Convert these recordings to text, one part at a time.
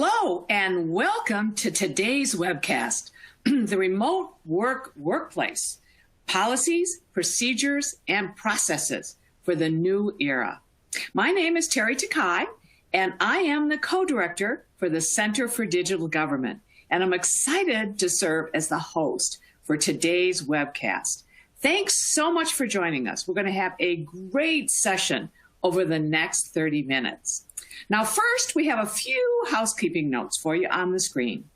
Hello and welcome to today's webcast, the remote workplace, policies, procedures, and processes for the new era. My name is Terry Takai, and I am the co-director for the Center for Digital Government, and I'm excited to serve as the host for today's webcast. Thanks so much for joining us. We're going to have a great session over the next 30 minutes. Now, first, we have a few housekeeping notes for you on the screen.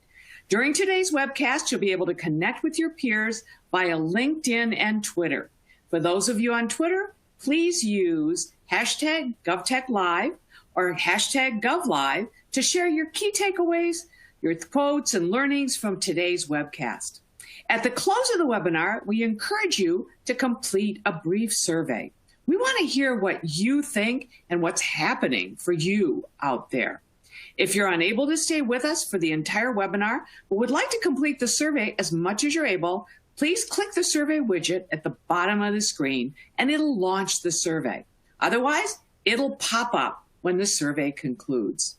During today's webcast, you'll be able to connect with your peers via LinkedIn and Twitter. For those of you on Twitter, please use hashtag GovTechLive or hashtag GovLive to share your key takeaways, your quotes, and learnings from today's webcast. At the close of the webinar, we encourage you to complete a brief survey. We want to hear what you think and what's happening for you out there. If you're unable to stay with us for the entire webinar, but would like to complete the survey as much as you're able, please click the survey widget at the bottom of the screen and it'll launch the survey. Otherwise, it'll pop up when the survey concludes.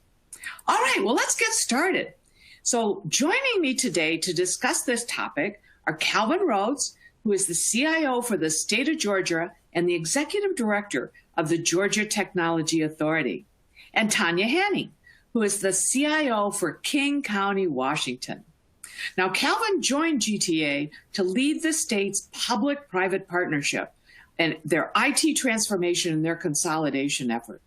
All right, well, let's get started. So joining me today to discuss this topic are Calvin Rhodes, who is the CIO for the state of Georgia and the Executive Director of the Georgia Technology Authority, and Tanya Hanning, who is the CIO for King County, Washington. Now, Calvin joined GTA to lead the state's public-private partnership and their IT transformation and their consolidation effort.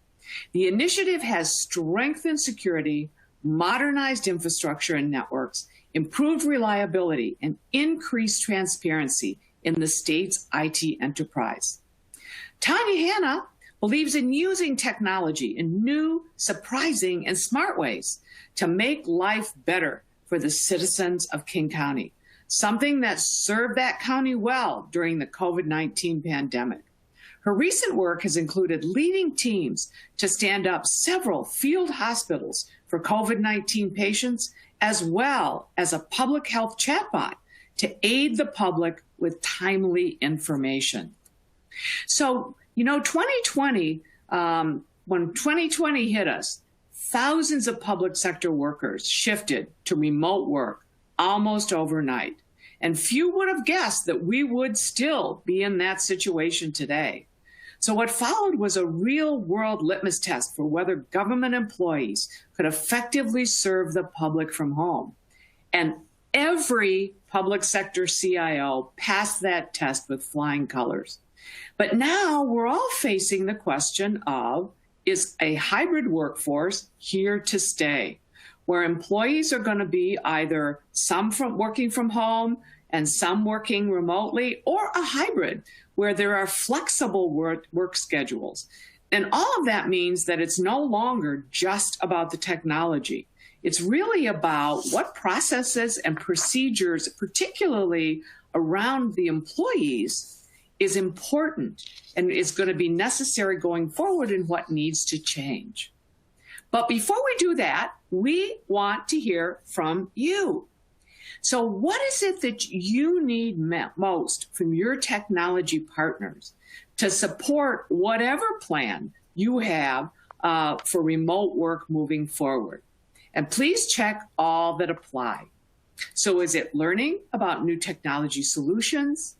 The initiative has strengthened security, modernized infrastructure and networks, improved reliability, and increased transparency in the state's IT enterprise. Tanya Hanna believes in using technology in new, surprising, and smart ways to make life better for the citizens of King County, something that served that county well during the COVID-19 pandemic. Her recent work has included leading teams to stand up several field hospitals for COVID-19 patients, as well as a public health chatbot to aid the public with timely information. So, 2020, when 2020 hit us, thousands of public sector workers shifted to remote work almost overnight. And few would have guessed that we would still be in that situation today. So what followed was a real-world litmus test for whether government employees could effectively serve the public from home. And every public sector CIO passed that test with flying colors. But now we're all facing the question of, is a hybrid workforce here to stay, where employees are going to be either some working from home and some working remotely, or a hybrid where there are flexible work schedules. And all of that means that it's no longer just about the technology. It's really about what processes and procedures, particularly around the employees, is important and is going to be necessary going forward and what needs to change. But before we do that, we want to hear from you. So what is it that you need most from your technology partners to support whatever plan you have for remote work moving forward? And please check all that apply. So is it learning about new technology solutions,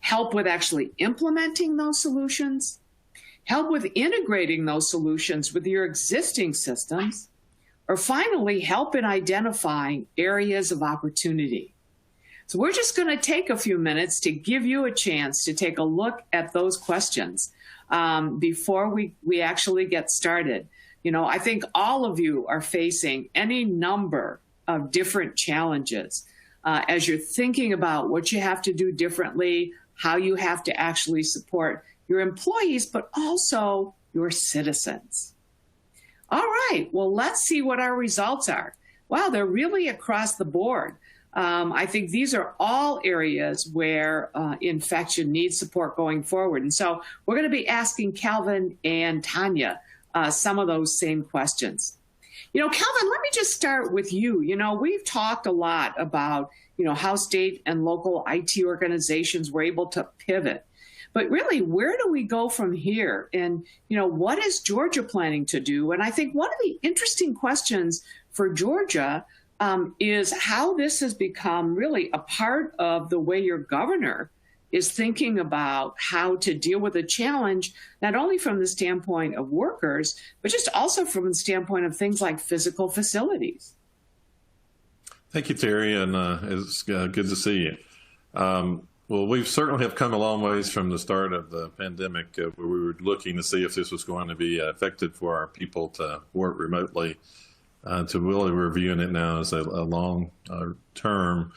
help with actually implementing those solutions, help with integrating those solutions with your existing systems, or finally, help in identifying areas of opportunity? So we're just going to take a few minutes to give you a chance to take a look at those questions before we actually get started. I think all of you are facing any number of different challenges as you're thinking about what you have to do differently, how you have to actually support your employees, but also your citizens. All right, well, let's see what our results are. Wow, they're really across the board. I think these are all areas where infection needs support going forward. And so we're going to be asking Calvin and Tanya some of those same questions. Calvin, let me just start with you. We've talked a lot about, how state and local IT organizations were able to pivot. But really, where do we go from here? And, what is Georgia planning to do? And I think one of the interesting questions for Georgia is how this has become really a part of the way your governor is thinking about how to deal with a challenge, not only from the standpoint of workers, but just also from the standpoint of things like physical facilities. Thank you, Terry, and it's good to see you. Well, we certainly have come a long ways from the start of the pandemic, where we were looking to see if this was going to be effective for our people to work remotely, to really reviewing it now as a long-term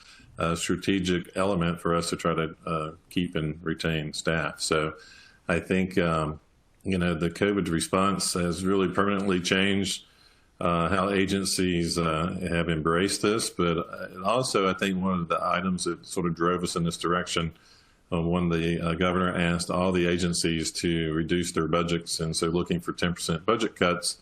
strategic element for us to try to keep and retain staff. So I think, the COVID response has really permanently changed how agencies have embraced this, but also I think one of the items that sort of drove us in this direction when the governor asked all the agencies to reduce their budgets, and so looking for 10% budget cuts,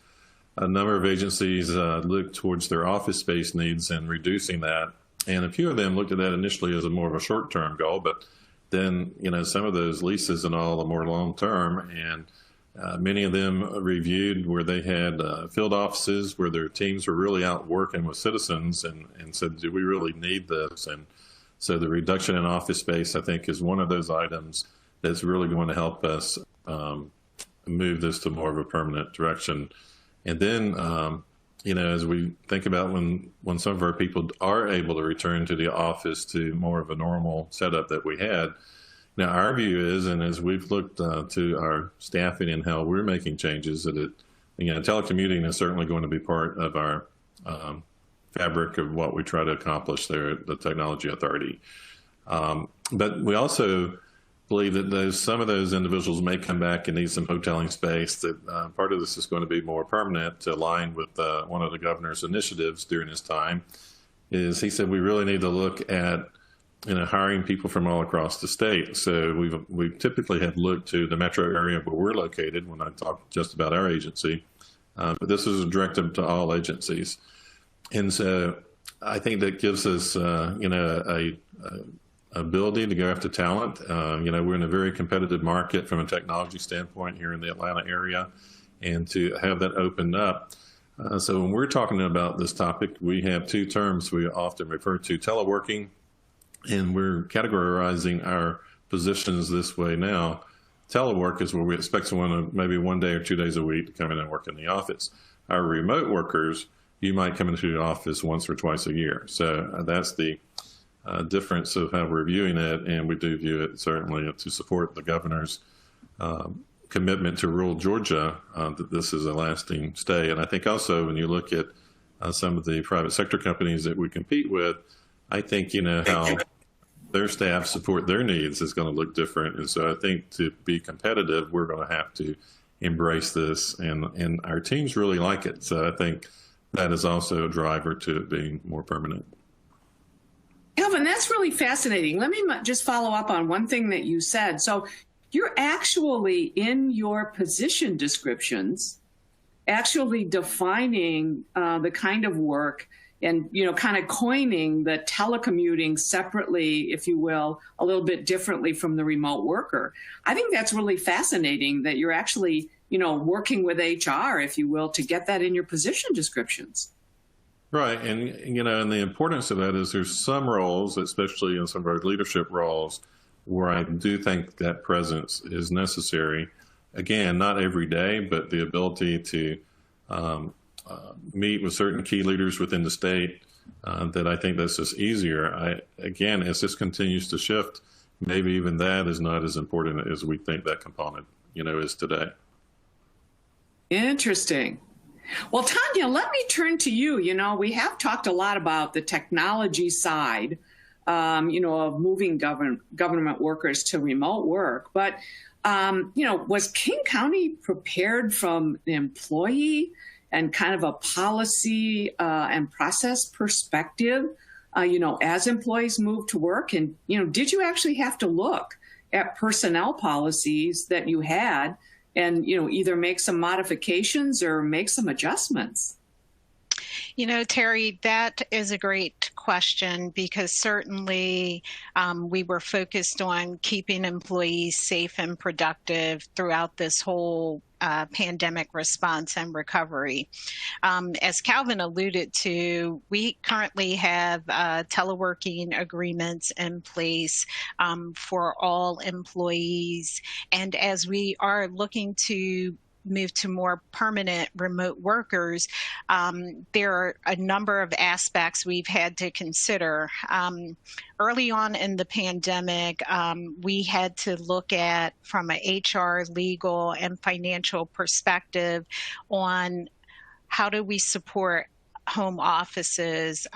a number of agencies looked towards their office space needs and reducing that, and a few of them looked at that initially as a more of a short-term goal, but then some of those leases and all are more long-term, and many of them reviewed where they had field offices where their teams were really out working with citizens and said, do we really need this? And so the reduction in office space, I think, is one of those items that's really going to help us move this to more of a permanent direction. And then, as we think about when some of our people are able to return to the office to more of a normal setup that we had, now, our view is, and as we've looked to our staffing and how we're making changes, that telecommuting is certainly going to be part of our fabric of what we try to accomplish there at the Technology Authority. But we also believe that some of those individuals may come back and need some hoteling space, that part of this is going to be more permanent, to align with one of the governor's initiatives during his time, is he said we really need to look at hiring people from all across the state. So we've typically have looked to the metro area where we're located when I talk just about our agency, but this is a directive to all agencies. And so I think that gives us, a ability to go after talent. We're in a very competitive market from a technology standpoint here in the Atlanta area, and to have that opened up. So when we're talking about this topic, we have two terms we often refer to: teleworking, and we're categorizing our positions this way now. Telework is where we expect someone to maybe 1 day or 2 days a week to come in and work in the office. Our remote workers, you might come into the office once or twice a year. So that's the difference of how we're viewing it, and we do view it certainly to support the governor's commitment to rural Georgia, that this is a lasting stay. And I think also when you look at some of the private sector companies that we compete with, I think, how their staff support their needs is going to look different. And so I think to be competitive, we're going to have to embrace this, and our teams really like it. So I think that is also a driver to it being more permanent. Kelvin, that's really fascinating. Let me just follow up on one thing that you said. So you're actually, in your position descriptions, actually defining the kind of work and, kind of coining the telecommuting separately, if you will, a little bit differently from the remote worker. I think that's really fascinating that you're actually, working with HR, if you will, to get that in your position descriptions. Right. And, and the importance of that is there's some roles, especially in some of our leadership roles, where I do think that presence is necessary. Again, not every day, but the ability to meet with certain key leaders within the state, that I think that's just easier. Again, as this continues to shift, maybe even that is not as important as we think that component, is today. Interesting. Well, Tanya, let me turn to you. We have talked a lot about the technology side, of moving government workers to remote work. But, was King County prepared from an employee and kind of a policy and process perspective, as employees move to work? And, did you actually have to look at personnel policies that you had and, either make some modifications or make some adjustments? Terry, that is a great question because certainly we were focused on keeping employees safe and productive throughout this whole pandemic response and recovery. As Calvin alluded to, we currently have teleworking agreements in place for all employees. And as we are looking to move to more permanent remote workers, there are a number of aspects we've had to consider. Early on in the pandemic, we had to look at, from an HR, legal, and financial perspective, on how do we support home offices.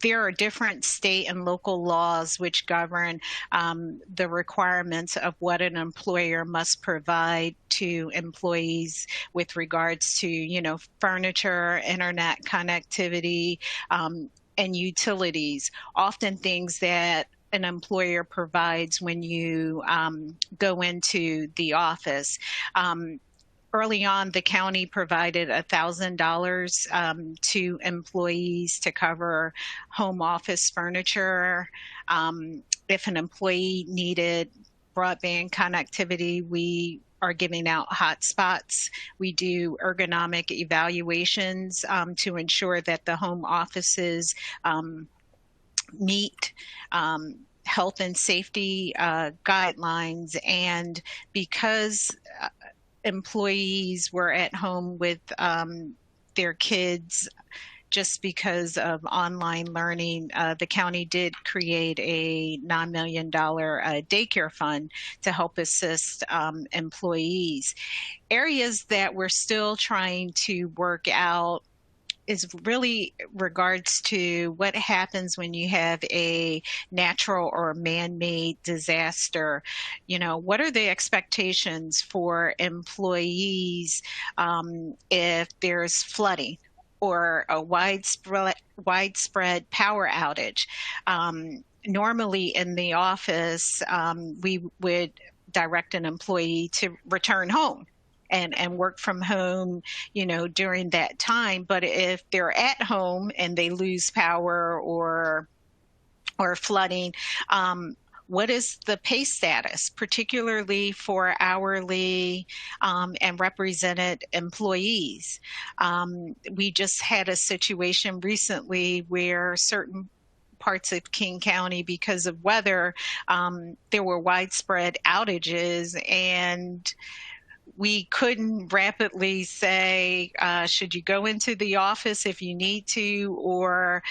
There are different state and local laws which govern the requirements of what an employer must provide to employees with regards to, furniture, internet connectivity, and utilities, often things that an employer provides when you go into the office. Early on, the county provided $1,000 to employees to cover home office furniture. If an employee needed broadband connectivity, we are giving out hotspots. We do ergonomic evaluations to ensure that the home offices meet health and safety guidelines. And because employees were at home with their kids just because of online learning, the county did create a $9 million daycare fund to help assist employees. Areas that we're still trying to work out is really regards to what happens when you have a natural or man-made disaster. What are the expectations for employees if there's flooding or a widespread power outage? Normally in the office, we would direct an employee to return home and work from home, during that time. But if they're at home and they lose power or flooding, what is the pay status, particularly for hourly and represented employees? We just had a situation recently where certain parts of King County, because of weather, there were widespread outages, and we couldn't rapidly say, should you go into the office if you need to, or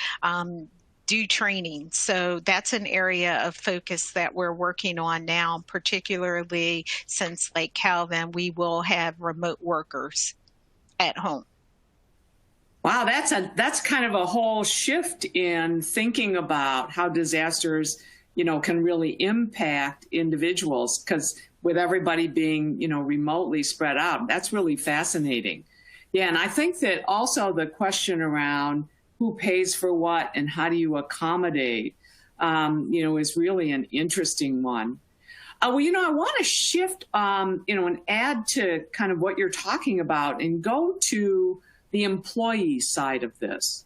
do training. So that's an area of focus that we're working on now, particularly since, like Calvin, we will have remote workers at home. Wow, that's kind of a whole shift in thinking about how disasters, can really impact individuals, because with everybody being, remotely spread out, that's really fascinating. Yeah, and I think that also the question around who pays for what and how do you accommodate, is really an interesting one. I want to shift, and add to kind of what you're talking about and go to the employee side of this.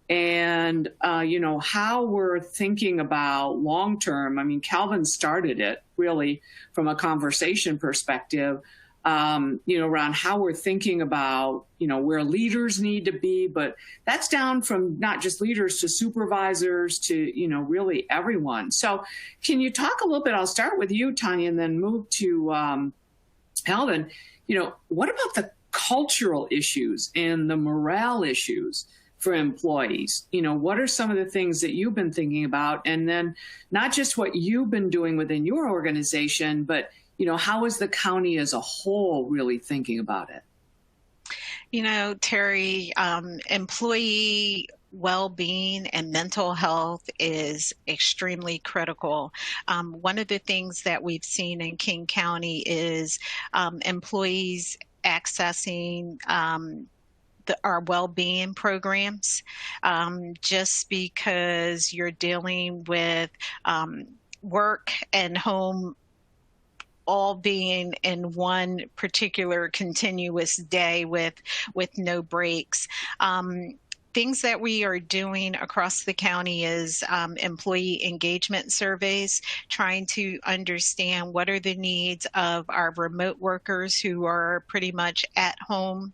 And, how we're thinking about long-term. I mean, Calvin started it really from a conversation perspective, around how we're thinking about, where leaders need to be, but that's down from not just leaders to supervisors to, really everyone. So can you talk a little bit, I'll start with you, Tanya, and then move to Calvin. What about the cultural issues and the morale issues for employees? What are some of the things that you've been thinking about? And then not just what you've been doing within your organization, but, how is the county as a whole really thinking about it? Terry, employee well-being and mental health is extremely critical. One of the things that we've seen in King County is employees accessing our well-being programs, just because you're dealing with work and home all being in one particular continuous day with no breaks. Things that we are doing across the county is employee engagement surveys, trying to understand what are the needs of our remote workers who are pretty much at home,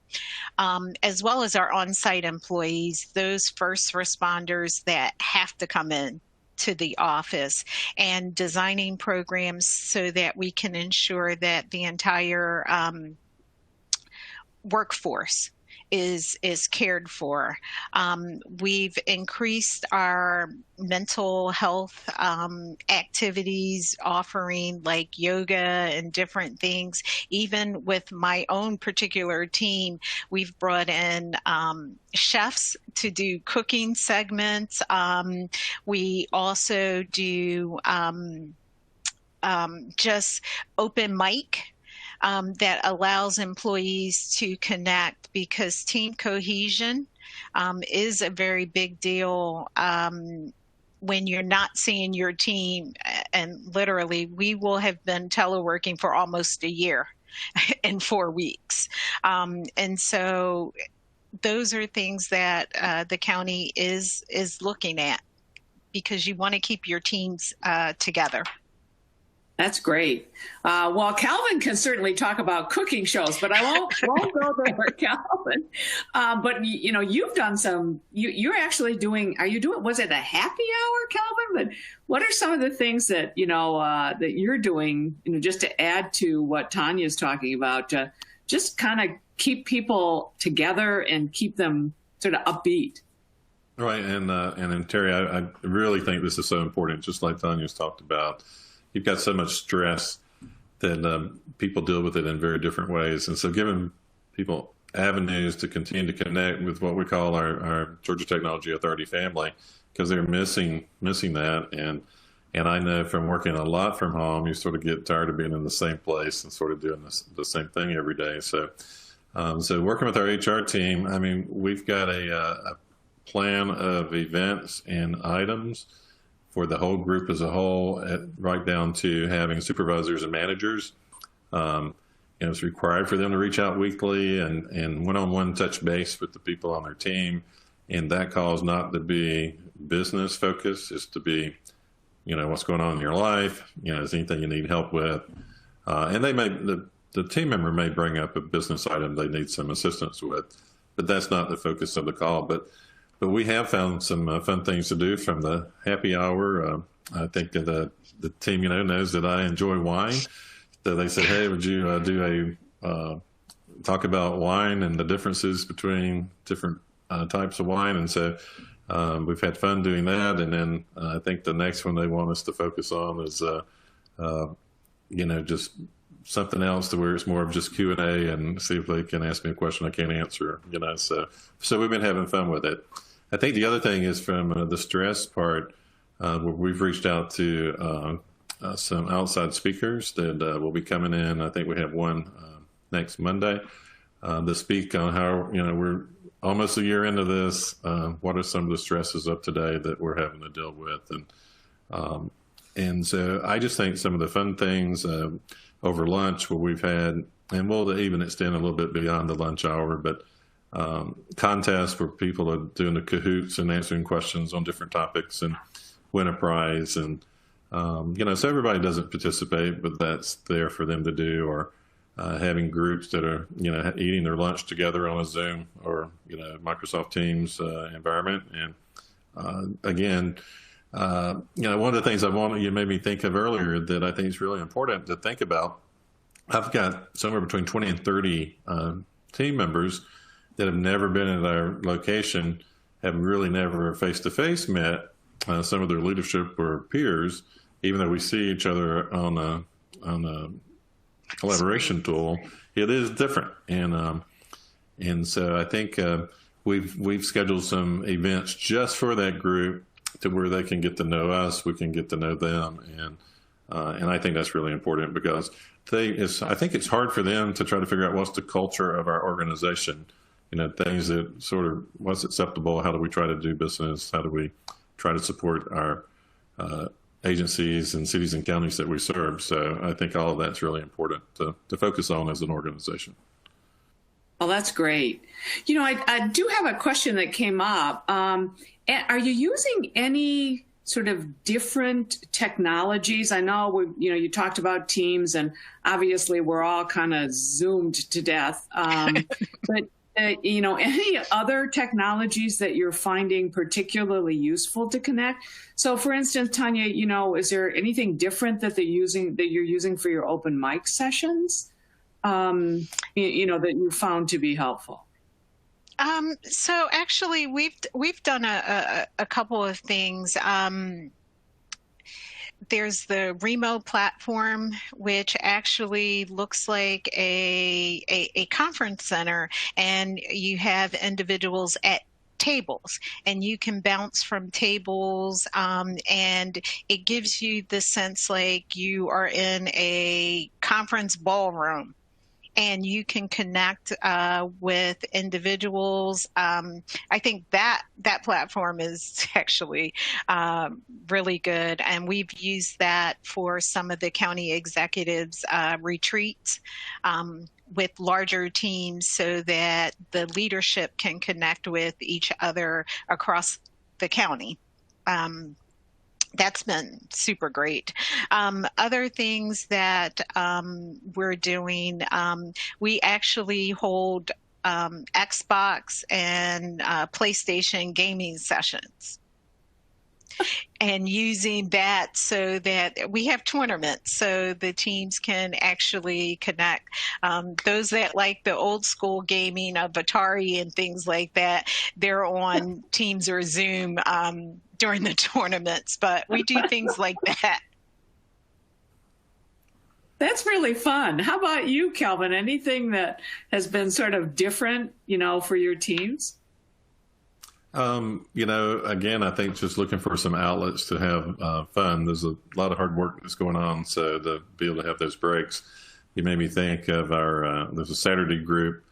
as well as our on-site employees, those first responders that have to come in to the office, and designing programs so that we can ensure that the entire workforce is cared for. We've increased our mental health activities, offering like yoga and different things. Even with my own particular team, we've brought in chefs to do cooking segments. We also do just open mic that allows employees to connect, because team cohesion is a very big deal when you're not seeing your team. And literally, we will have been teleworking for almost a year in 4 weeks. And so those are things that the county is looking at, because you want to keep your teams together. That's great. Well, Calvin can certainly talk about cooking shows, but I won't go there, Calvin. But you've done some. You're actually doing. Are you doing? Was it a happy hour, Calvin? But what are some of the things that that you're doing? Just to add to what Tanya's talking about, to just kind of keep people together and keep them sort of upbeat. Right, and Terry, I really think this is so important. Just like Tanya's talked about. You've got so much stress that people deal with it in very different ways. And so giving people avenues to continue to connect with what we call our Georgia Technology Authority family, because they're missing that. And I know from working a lot from home, you sort of get tired of being in the same place and sort of doing the same thing every day. So working with our HR team, I mean, we've got a plan of events and items for the whole group as a whole, right down to having supervisors and managers. It's required for them to reach out weekly and one-on-one touch base with the people on their team. And that calls not to be business focused, is to be, what's going on in your life, is anything you need help with. And the team member may bring up a business item they need some assistance with, but that's not the focus of the call. But we have found some fun things to do from the happy hour. I think the team, knows that I enjoy wine. So they said, hey, would you do a talk about wine and the differences between different types of wine? And so we've had fun doing that. And then I think the next one they want us to focus on is, just something else to where it's more of just Q&A and see if they can ask me a question I can't answer, So we've been having fun with it. I think the other thing is from the stress part, where we've reached out to some outside speakers that will be coming in. I think we have one next Monday to speak on how, we're almost a year into this. What are some of the stresses of today that we're having to deal with? And so I just think some of the fun things over lunch where we've had, and we'll even extend a little bit beyond the lunch hour, but contests where people are doing the cahoots and answering questions on different topics and win a prize. And, so everybody doesn't participate, but that's there for them to do, or having groups that are, eating their lunch together on a Zoom or, Microsoft Teams environment. And again, one of the things you made me think of earlier that I think is really important to think about, I've got somewhere between 20 and 30 team members that have never been at our location, have really never face-to-face met some of their leadership or peers, even though we see each other on a collaboration tool. It is different, and so I think we've scheduled some events just for that group to where they can get to know us, we can get to know them, and I think that's really important, because I think it's hard for them to try to figure out what's the culture of our organization. Things that sort of what's acceptable, how do we try to do business, how do we try to support our agencies and cities and counties that we serve. So I think all of that's really important to focus on as an organization. Well, that's great. I do have a question that came up. Are you using any sort of different technologies? I know you talked about Teams, and obviously we're all kind of Zoomed to death. But any other technologies that you're finding particularly useful to connect? So, for instance, Tanya, is there anything different that you're using for your open mic sessions? That you found to be helpful? So actually, we've done a couple of things. There's the Remo platform, which actually looks like a conference center, and you have individuals at tables, and you can bounce from tables, and it gives you the sense like you are in a conference ballroom. And you can connect with individuals. I think that platform is actually really good, and we've used that for some of the county executives' retreats with larger teams, so that the leadership can connect with each other across the county. That's been super great. Other things that we're doing, we actually hold Xbox and PlayStation gaming sessions. And using that so that we have tournaments so the teams can actually connect. Those that like the old school gaming of Atari and things like that, they're on Teams or Zoom during the tournaments, but we do things like that. That's really fun. How about you, Kelvin? Anything that has been sort of different, for your teams? Again, I think just looking for some outlets to have fun. There's a lot of hard work that's going on, so to be able to have those breaks, you made me think of there's a Saturday group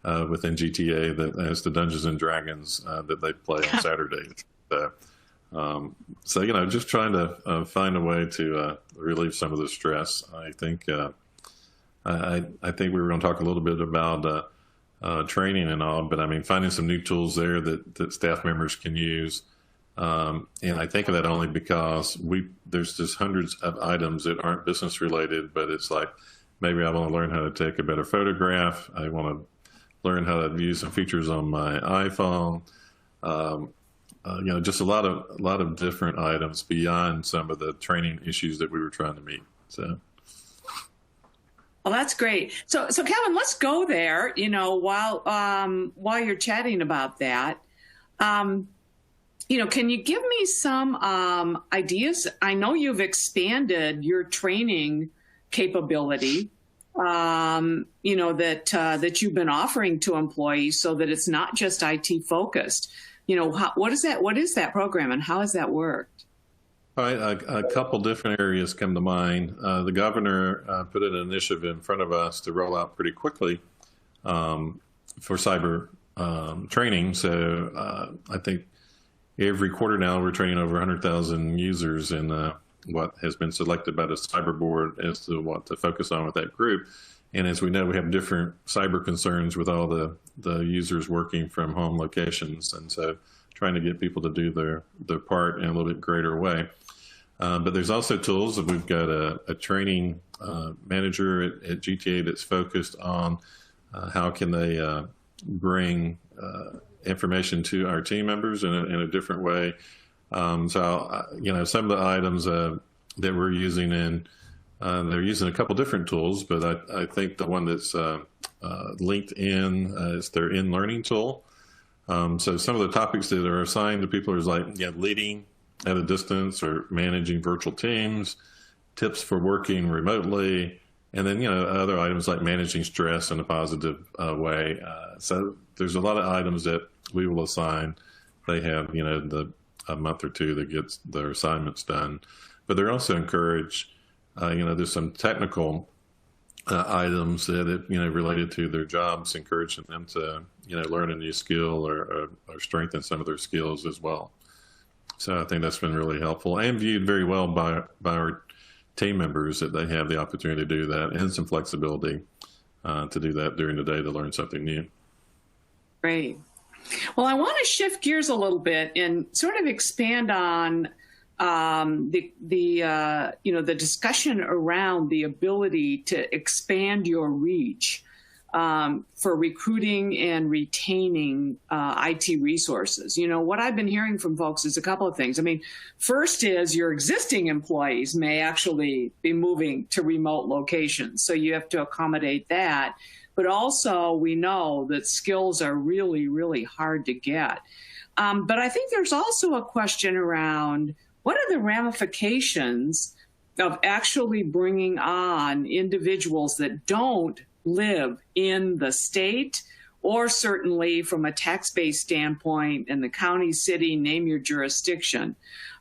within GTA that has the Dungeons and Dragons that they play on Saturdays. So, just trying to find a way to relieve some of the stress. I think I think we were going to talk a little bit about training and all, but I mean, finding some new tools there that staff members can use. And I think of that only because there's just hundreds of items that aren't business related, but it's like, maybe I want to learn how to take a better photograph. I want to learn how to use some features on my iPhone. Just a lot of different items beyond some of the training issues that we were trying to meet. So. Well, that's great. So Kevin, let's go there. While you're chatting about that, can you give me some ideas? I know you've expanded your training capability, that you've been offering to employees, so that it's not just IT focused. What is that program, and how has that worked? All right, a couple different areas come to mind. The governor put an initiative in front of us to roll out pretty quickly for cyber training. So I think every quarter now we're training over 100,000 users in what has been selected by the cyber board as to what to focus on with that group. And as we know, we have different cyber concerns with all the users working from home locations. And so trying to get people to do their part in a little bit greater way. But there's also tools that we've got a training manager at GTA that's focused on how can they bring information to our team members in a different way. So some of the items that we're using they're using a couple different tools, but I think the one that's linked in is their in-learning tool. So some of the topics that are assigned to people is like leading at a distance or managing virtual teams, tips for working remotely, and then other items like managing stress in a positive way. So there's a lot of items that we will assign. They have a month or two that gets their assignments done, but they're also encouraged. There's some technical items that related to their jobs, encouraging them to learn a new skill or strengthen some of their skills as well. So I think that's been really helpful and viewed very well by our team members, that they have the opportunity to do that and some flexibility to do that during the day to learn something new. Great. Well, I want to shift gears a little bit and sort of expand on the discussion around the ability to expand your reach for recruiting and retaining IT resources. What I've been hearing from folks is a couple of things. I mean, first is your existing employees may actually be moving to remote locations, so you have to accommodate that. But also, we know that skills are really, really hard to get. But I think there's also a question around what are the ramifications of actually bringing on individuals that don't live in the state, or certainly from a tax-based standpoint in the county, city, name your jurisdiction.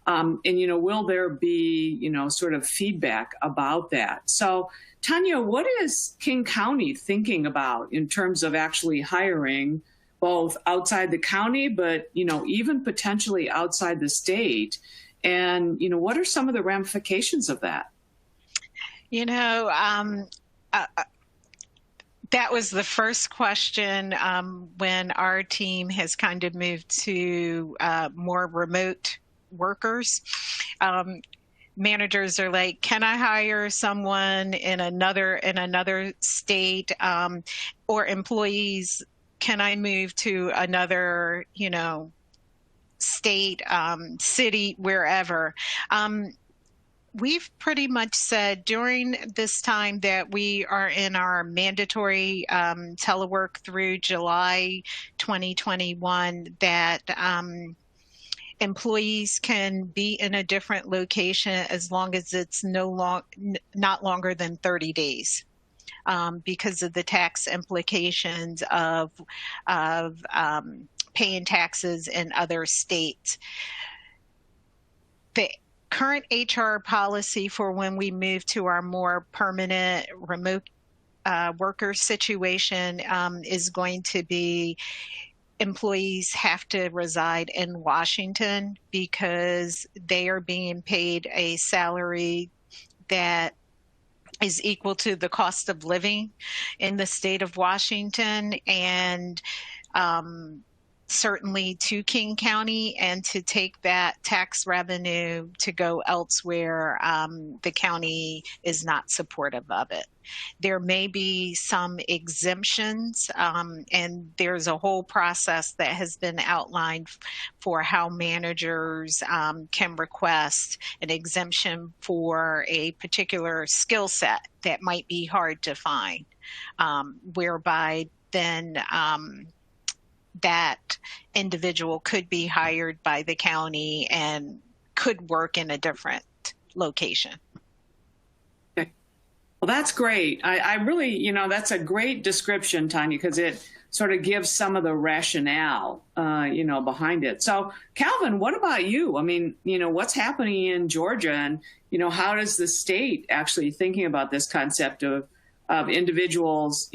And will there be, sort of feedback about that? So, Tanya, what is King County thinking about in terms of actually hiring both outside the county, but, even potentially outside the state? And, what are some of the ramifications of that? That was the first question when our team has kind of moved to more remote workers. Managers are like, can I hire someone in another state, or employees, can I move to another, state, city, wherever? We've pretty much said during this time that we are in our mandatory telework through July 2021 that employees can be in a different location as long as it's not longer than 30 days because of the tax implications of paying taxes in other states. The current HR policy for when we move to our more permanent remote worker situation is going to be employees have to reside in Washington because they are being paid a salary that is equal to the cost of living in the state of Washington, and certainly to King County, and to take that tax revenue to go elsewhere, the county is not supportive of it. There may be some exemptions, and there's a whole process that has been outlined for how managers can request an exemption for a particular skill set that might be hard to find, whereby then that individual could be hired by the county and could work in a different location. Okay. Well, that's great. I really, that's a great description, Tanya, because it sort of gives some of the rationale, behind it. So, Calvin, what about you? I mean, what's happening in Georgia, and, how does the state actually thinking about this concept of individuals,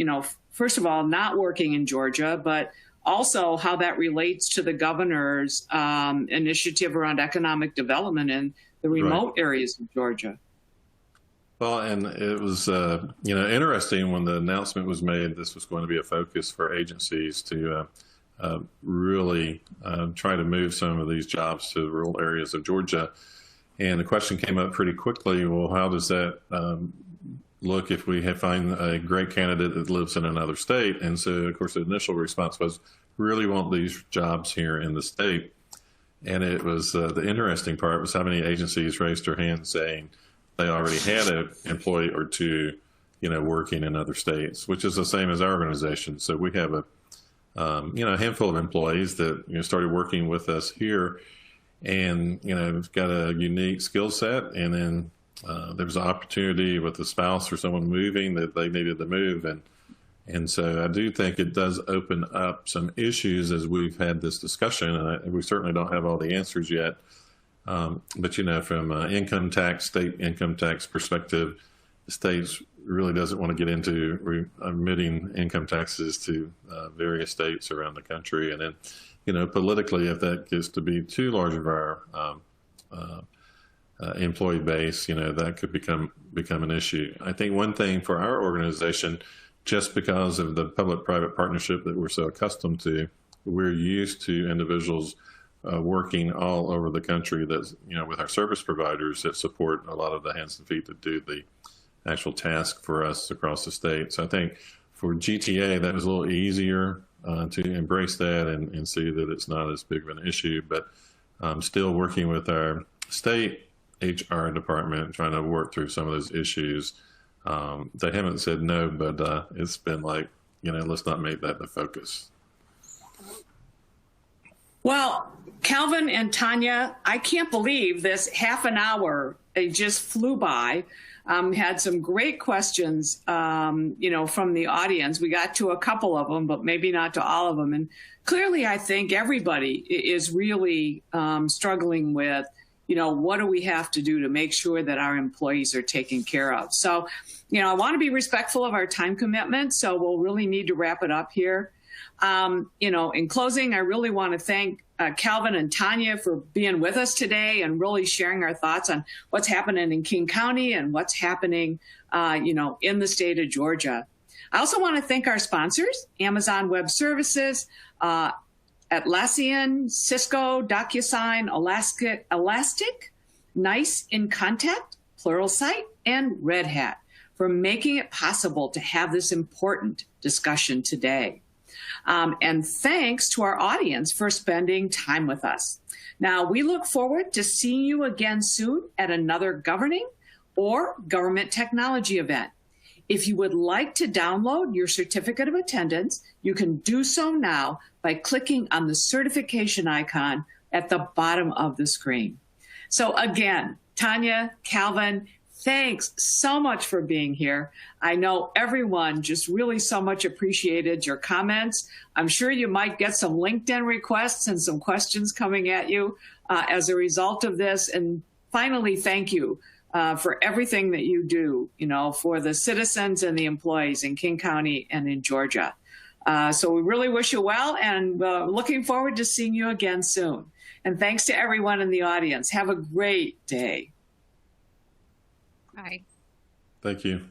first of all, not working in Georgia, but also how that relates to the governor's initiative around economic development in the remote areas of Georgia? Well, and it was, interesting when the announcement was made, this was going to be a focus for agencies to really try to move some of these jobs to rural areas of Georgia. And the question came up pretty quickly, well, how does that look if we find a great candidate that lives in another state? And so, of course, the initial response was, really want these jobs here in the state. And it was the interesting part was how many agencies raised their hands saying they already had an employee or two, working in other states, which is the same as our organization. So we have a handful of employees that started working with us here, and we've got a unique skill set, and then there was an opportunity with the spouse or someone moving that they needed to move. And so I do think it does open up some issues as we've had this discussion. And we certainly don't have all the answers yet. But, from income tax, state income tax perspective, the state really doesn't want to get into remitting income taxes to various states around the country. And then politically, if that gets to be too large of our employee base, that could become an issue. I think one thing for our organization, just because of the public-private partnership that we're so accustomed to, we're used to individuals working all over the country that's, with our service providers that support a lot of the hands and feet that do the actual task for us across the state. So I think for GTA, that was a little easier to embrace that and see that it's not as big of an issue, but still working with our state HR department, trying to work through some of those issues. They haven't said no, but it's been like, let's not make that the focus. Well, Calvin and Tanya, I can't believe this half an hour, it just flew by. Had some great questions, from the audience. We got to a couple of them, but maybe not to all of them. And clearly, I think everybody is really struggling with, what do we have to do to make sure that our employees are taken care of? So, I want to be respectful of our time commitment, so we'll really need to wrap it up here. In closing, I really want to thank Calvin and Tanya for being with us today and really sharing our thoughts on what's happening in King County and what's happening, in the state of Georgia. I also want to thank our sponsors, Amazon Web Services, Atlassian, Cisco, DocuSign, Elastic, Nice in Contact, Pluralsight, and Red Hat for making it possible to have this important discussion today. And thanks to our audience for spending time with us. Now, we look forward to seeing you again soon at another governing or government technology event. If you would like to download your certificate of attendance, you can do so now by clicking on the certification icon at the bottom of the screen. So again, Tanya, Calvin, thanks so much for being here. I know everyone just really so much appreciated your comments. I'm sure you might get some LinkedIn requests and some questions coming at you as a result of this. And finally, thank you for everything that you do, for the citizens and the employees in King County and in Georgia. So we really wish you well, and looking forward to seeing you again soon. And thanks to everyone in the audience. Have a great day. Bye. Thank you.